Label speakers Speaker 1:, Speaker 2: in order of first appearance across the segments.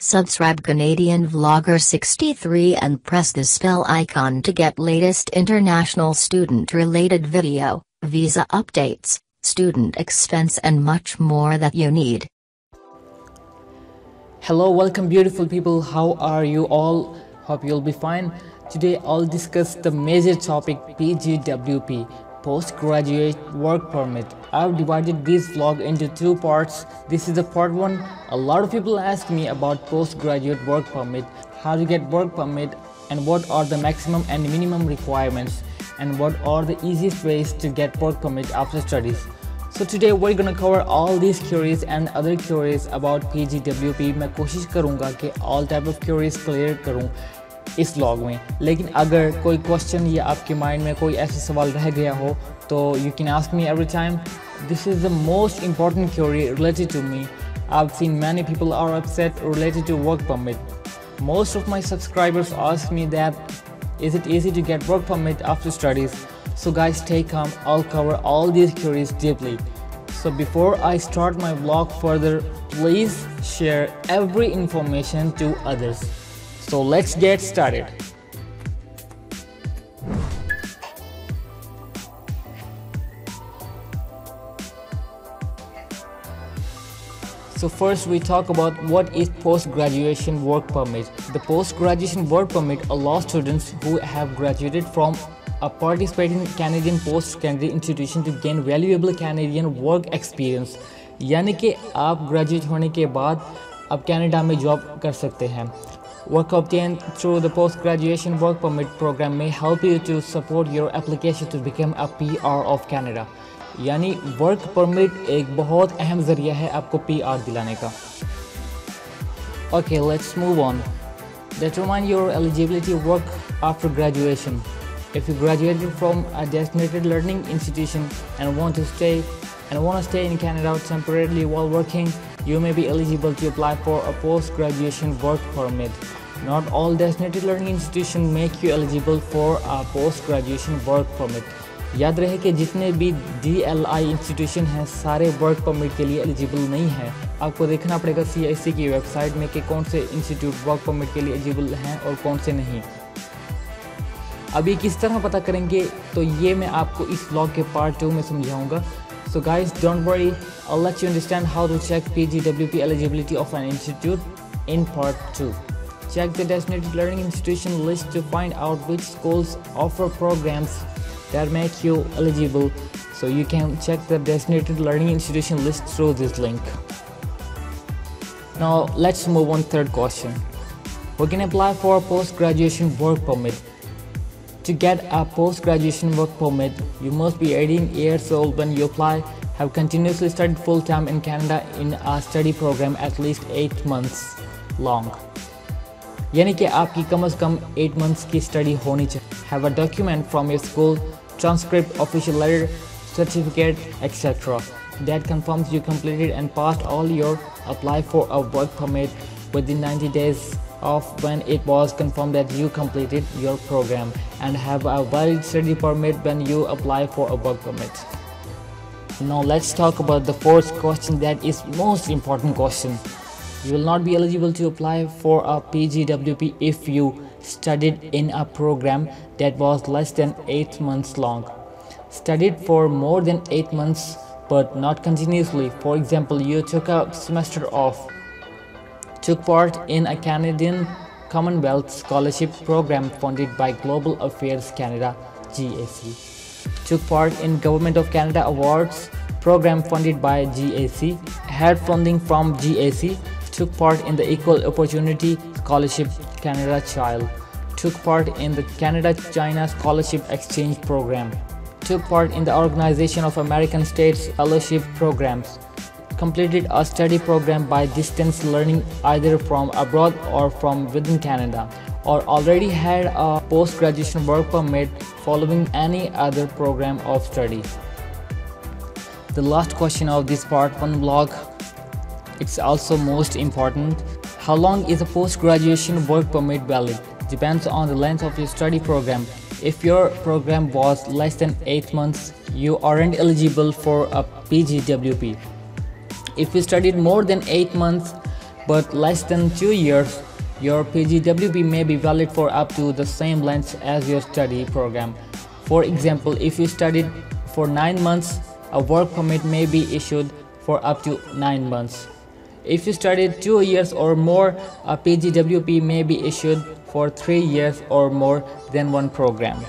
Speaker 1: Subscribe Canadian Vlogger 63 and press this bell icon to get latest international student-related video, visa updates, student expense and much more that you need.
Speaker 2: Hello, welcome beautiful people. How are you all? Hope you'll be fine. Today I'll discuss the major topic PGWP, Postgraduate Work Permit. I've divided this vlog into two parts. This is the part one. A lot of people ask me about postgraduate work permit, how to get work permit, and what are the maximum and minimum requirements, and what are the easiest ways to get work permit after studies. So today we're gonna cover all these queries and other queries about PGWP. मैं कोशिश करूँगा कि all type of queries clear करूँ इस vlog में, लेकिन अगर कोई क्वेश्चन या आपके माइंड में कोई ऐसा सवाल रह गया हो तो you can ask me every time. This is the most important query related to me. I've seen many people are upset related to work permit. Most of my subscribers ask me that is it easy to get work permit after studies. So guys, stay calm, I'll cover all these queries deeply. So before I start my vlog further, please share every information to others. So let's get started. So first we talk about what is post-graduation work permit. The post-graduation work permit allows students who have graduated from a participating Canadian post-secondary institution to gain valuable Canadian work experience. यानी कि आप graduate होने के बाद अब Canada में job कर सकते हैं. Work obtained through the post-graduation work permit program may help you to support your application to become a PR of Canada. यानी वर्क परमिट एक बहुत अहम जरिया है आपको PR दिलाने का. Okay, let's move on. Determine your eligibility work after graduation. If you graduated from a designated learning institution and want to stay in Canada temporarily while working, you may be eligible to apply for a post-graduation work permit. Not all designated learning institutions make you eligible for a post-graduation work permit. याद रहे कि जितने भी DLI institution हैं सारे work permit के लिए eligible नहीं हैं. आपको देखना पड़ेगा CIC की वेबसाइट में कि कौन से इंस्टीट्यूट वर्क परमिट के लिए एलिजिबल हैं और कौन से नहीं. अभी किस तरह पता करेंगे तो ये मैं आपको इस व्लॉग के पार्ट 2 में समझाऊंगा. So guys, don't worry, I'll let you understand how to check PGWP eligibility of an institute in part 2. Check the designated learning institution list to find out which schools offer programs that make you eligible. So you can check the designated learning institution list through this link. Now let's move on to third question. We can apply for a post-graduation work permit. To get a post-graduation work permit, you must be 18 years old when you apply, have continuously studied full-time in Canada in a study program at least 8 months long. यानी कि आपकी कम से कम 8 months की study होनी चाहिए. Have a document from your school, transcript, official letter, certificate, etc. that confirms you completed and passed all your apply for a work permit within 90 days of when it was confirmed that you completed your program, and have a valid study permit when you apply for a work permit. Now let's talk about the fourth question, that is most important question. You will not be eligible to apply for a PGWP if you studied in a program that was less than 8 months long. Studied for more than 8 months but not continuously. For example, you took a semester off, took part in a Canadian Commonwealth Scholarship Program funded by Global Affairs Canada (GAC), took part in Government of Canada Awards Program funded by GAC, had funding from GAC, took part in the Equal Opportunity Scholarship Canada Child, took part in the Canada-China Scholarship Exchange Program, took part in the Organization of American States Fellowship Programs, completed a study program by distance learning either from abroad or from within Canada, or already had a post-graduation work permit following any other program of study. The last question of this part 1 vlog, it's also most important. How long is a post-graduation work permit valid? Depends on the length of your study program. If your program was less than 8 months, you aren't eligible for a PGWP. If you studied more than 8 months, but less than 2 years, your PGWP may be valid for up to the same length as your study program. For example, if you studied for 9 months, a work permit may be issued for up to 9 months. If you studied 2 years or more, a PGWP may be issued for 3 years or more than one program.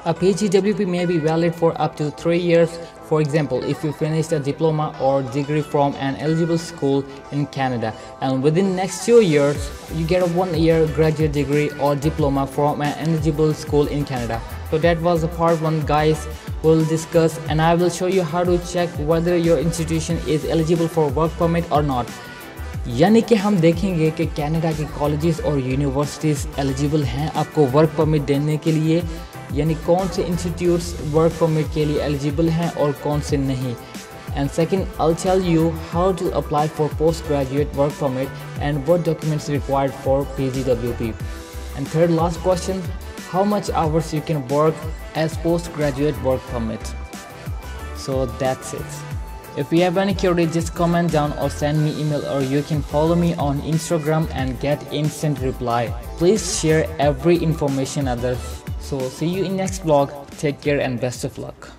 Speaker 2: A PGWP may be valid for up to 3 years. For example, if you finished a diploma or degree from an eligible school in Canada, and within next 2 years, you get a 1-year graduate degree or diploma from an eligible school in Canada. So that was the part 1, guys. We'll discuss, and I will show you how to check whether your institution is eligible for work permit or not. यानी कि हम देखेंगे कि Canada के colleges और universities eligible हैं आपको work permit देने के लिए, यानी कौन से इंस्टीट्यूट्स वर्क परमिट के लिए एलिजिबल हैं और कौन से नहीं. And second, I'll tell you how to apply for postgraduate work permit and what documents required for PGWP. And third, last question, how much hours you can work as postgraduate work permit. So that's it. If you have any query, just comment down or send me email, or you can follow me on Instagram and get instant reply. Please share every information others. So see you in next vlog. Take care and best of luck.